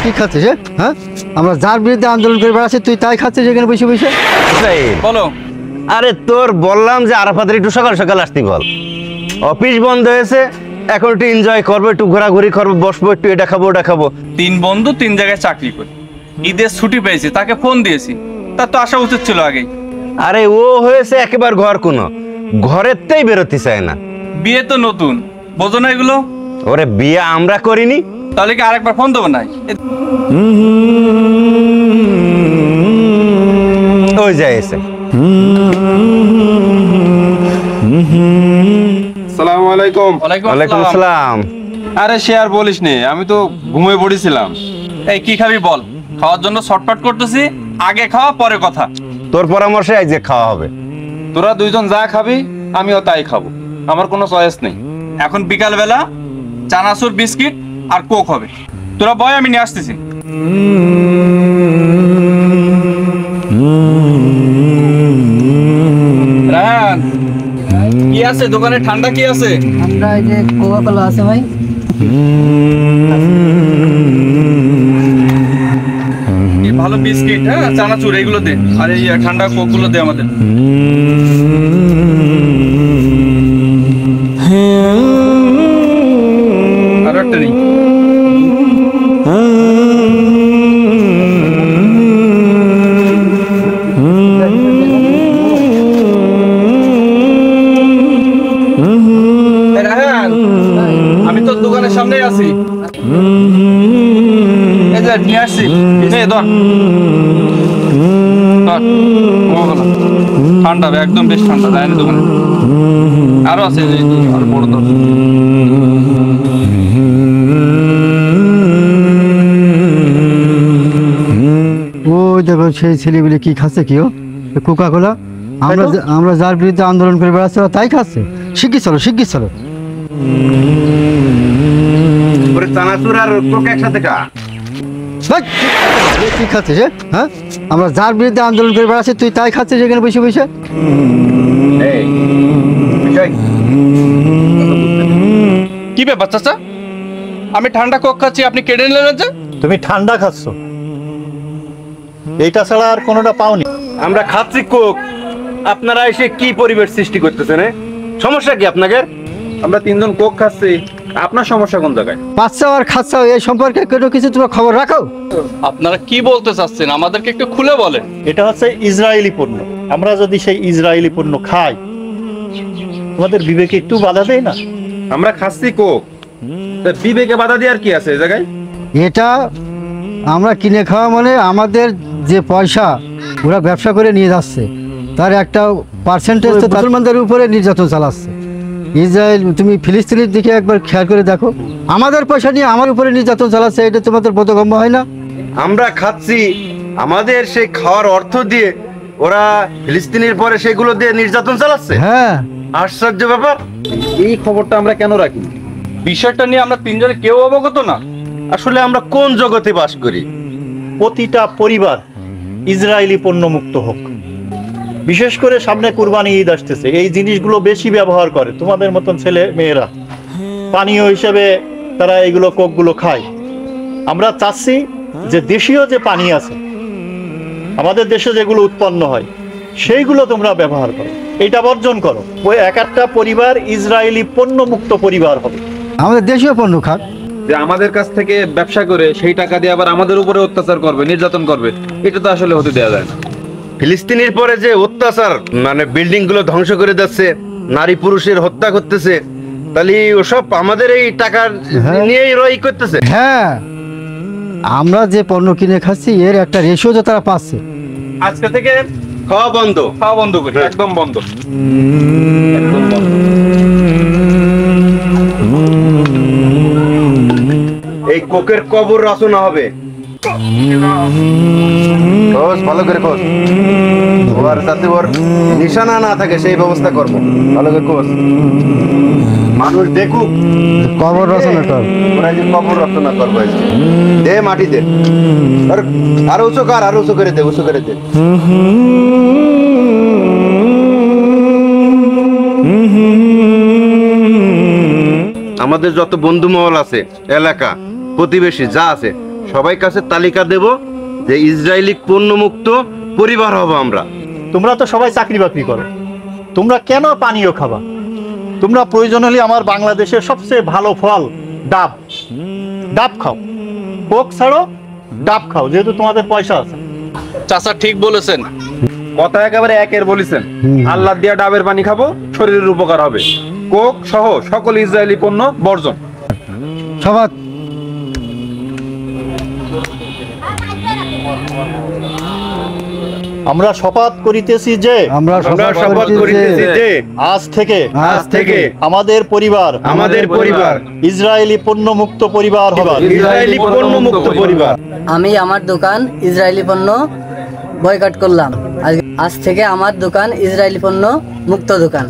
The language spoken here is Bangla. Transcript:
কি খাচ্ছিস? হ্যাঁ, আমরা যার বিরুদ্ধে আন্দোলন করে বেড়াচ্ছি তুই তাই খাচ্ছিস এখানে বসে বসে? বলো। আরে তোর বললাম যে আরাফাতের একটু সকাল সকাল আসতে বল। অফিস বন্ধ হয়েছে, এখন একটু এনজয় করবো, একটু ঘোরাঘুরি করবো, বসবো, একটু এটা খাবো ওটা খাবো। 3 বন্ধু 3 জায়গায় চাকরি করি, ঈদের ছুটি পেয়েছি, তাকে ফোন দিয়েছি, তার তো আসা উচিত ছিল আগেই। আরে ও হয়েছে একেবারে ঘর কোনো, ঘরেরতেই বেরোতে চায় না। বিয়ে তো নতুন, বোঝো না এগুলো? ওরে বিয়ে আমরা করিনি। তাহলে কি আরেকবার ফোন দেবো? নাই ওই যায় এসে। আসসালামু আলাইকুম। ওয়ালাইকুম আসসালাম। আরে সে আর বলিস নে, আমি তো ঘুমিয়ে পড়েছিলাম। এই কি খাবি বল, খাওয়ার জন্য শর্টকাট করতেছি, আগে খাওয়া পরে কথা। তোর পরামর্শে আজ যে খাওয়া হবে। তোরা দুইজন যা খাবি আমিও তাই খাবো, আমার কোনো চয়েস নেই। এখন বিকাল বেলা চানাচুর, বিস্কিট আর কোক হবে। তোরা বয়, আমি নিয়ে আসতেছি। রায়হান, কি আছে দোকানে? ঠান্ডা কি আছে? ঠান্ডা এই যে কোকা কোলা আছে ভাই। ভালো বিস্কিট, হ্যাঁ, চানাচুর এগুলো দে, আর এই ঠান্ডা কোক গুলো দে আমাদের। আর একটা নেই। রায়হান, আমি তোর দোকানের সামনেই আছি, এই যে নিয়ে আসছি। ধর ধর, ঠান্ডা একদম বেশ ঠান্ডা। রায়হানের দোকানে আরো আছে, আরো বড় ধর। ওই দেখো সেই ছেলেগুলি কি খাচ্ছে, কি কোকা কোলা। আমরা যার বিরুদ্ধে আন্দোলন করে বেড়াচ্ছি ওরা তাই খাচ্ছে। শিগগির চলো, শিগগির চলো। ওরে চানাচুর আর কোক একসাথে খা। কি খাচ্ছিস? হ্যাঁ, আমরা যার বিরুদ্ধে আন্দোলন করে বেড়াচ্ছি তুই তাই খাচ্ছিস এখানে বসে বসে? কি ব্যাপার চাচা, আমি ঠান্ডা কোক খাচ্ছি, আপনি কেড়ে নিলেন যে? তুমি ঠান্ডা খাচ্ছ, এইটা ছাড়া আর কোনোটা পাওনি। আমরা খাচ্ছি কোক, আপনারা এসে কি পরিবেশ সৃষ্টি করতেছেন? সমস্যা কি আপনাদের? আমরা তিনজন কোক খাচ্ছি, আপনার সমস্যা কোন জায়গায়? বাচ্চা আর খাচ্ছা এই সম্পর্কে কোনো কিছু তোমরা খবর রাখো? আপনারা কি বলতে চাচ্ছেন আমাদেরকে একটু খুলে বলেন। এটা হচ্ছে ইসরায়েলি পণ্য, আমরা যদি সেই ইসরায়েলি পণ্য খাই আমাদের বিবেকে একটু বাধা দেয় না? আমরা খাচ্ছি কোক, তা বিবেকে বাধা দেওয়ার কি আছে এই জায়গায়? এটা আমরা কিনে খাওয়া মানে আমাদের যে পয়সা ওরা ব্যবসা করে নিয়ে যাচ্ছে তার একটা পার্সেন্টেজ তো মুসলমানদের উপরে নির্যাতন চালাচ্ছে। ইসরায়েল, তুমি ফিলিস্তিনের দিকে একবার খেয়াল করে দেখো, আমাদের পয়সা নিয়ে আমার উপরে নির্যাতন চালাচ্ছে। এটা তোমাদের বোধগম্য হয় না? আমরা খাচ্ছি, আমাদের সেই খাওয়ার অর্থ দিয়ে ওরা ফিলিস্তিনের পরে সেগুলো দিয়ে নির্যাতন চালাচ্ছে। হ্যাঁ, আশ্চর্য ব্যাপার। এই খবরটা আমরা কেন রাখি? বিষয়টা নিয়ে আমরা তিনজনে কেউ অবগত না। আসলে আমরা কোন জগতে বাস করি? প্রতিটা পরিবার ইসরায়েলি পণ্য মুক্ত হোক। বিশেষ করে সামনে কুরবানি ঈদ আসতেছে, এই জিনিসগুলো বেশি ব্যবহার করে তোমাদের মতন ছেলে মেয়েরা, পানীয় হিসেবে তারা এইগুলো কোকগুলো খায়। আমরা চাচ্ছি যে দেশীয় যে পানি আছে আমাদের দেশে যেগুলো উৎপন্ন হয় সেইগুলো তোমরা ব্যবহার করো, এটা বর্জন করো। ওই এক একটা পরিবার ইসরায়েলি পণ্য মুক্ত পরিবার হবে। আমাদের দেশীয় পণ্য খাক। যে আমাদের কাছ থেকে ব্যবসা করে সেই টাকা দিয়ে আবার আমাদের উপরে অত্যাচার করবে, নির্যাতন করবে, এটা তো আসলে হতে দেওয়া যায় না। ফিলিস্তিনের পরে যে অত্যাচার, মানে বিল্ডিং গুলো ধ্বংস করে যাচ্ছে, নারী পুরুষের হত্যা করতেছে, তাহলে ওসব আমাদের এই টাকার নিয়েই রই করতেছে। হ্যাঁ, আমরা যে পণ্য কিনে খাচ্ছি এর একটা রেশিও তো তারা পাচ্ছে। আজকে থেকে খাওয়া বন্ধ, খাওয়া বন্ধ করি, একদম বন্ধ। এই কোকের কবর রচনা হবে। খোঁজ, ভালো করে খোঁজ, ওর যাতে ওর নিশানা না থাকে সেই ব্যবস্থা করবো। ভালো করে খোঁজ, মানুষ দেখুক কবর রচনা কর। ওরা যে কবর রচনা করবো। দে মাটি দে, আরো উঁচু কর, আরো উঁচু করে দে, উঁচু করে দে। আমাদের যত বন্ধু মহল আছে, এলাকা, প্রতিবেশী যা আছে সবাই কাছে তালিকা দেব যে ইসরায়েলি পণ্য মুক্ত পরিবার হব আমরা। তোমরা তো সবাই চাকরি বাকরি করো, তোমরা কেন পানীয় খাবা? তোমরা প্রয়োজন হলে আমার বাংলাদেশের সবচেয়ে ভালো ফল ডাব, ডাব খাও। কোক ছাড়ো, ডাব খাও, যেহেতু তোমাদের পয়সা আছে। চাচা ঠিক বলেছেন। কথা একেবারে একের বলেছেন। আল্লাহ দিয়া ডাবের পানি খাবো, শরীরের উপকার হবে। কোক সহ সকল ইসরায়েলি পণ্য বর্জন। সবার আমরা শপথ করিতেছি যে আমরা শপথ করিতেছি যে আজ থেকে আজ থেকে আমাদের পরিবার ইসরায়েলি পণ্য মুক্ত পরিবার হবে। ইসরায়েলি পণ্য মুক্ত পরিবার। আমি আমার দোকান ইসরায়েলি পণ্য বয়কট করলাম। আজ থেকে আমার দোকান ইসরায়েলি পণ্য মুক্ত দোকান।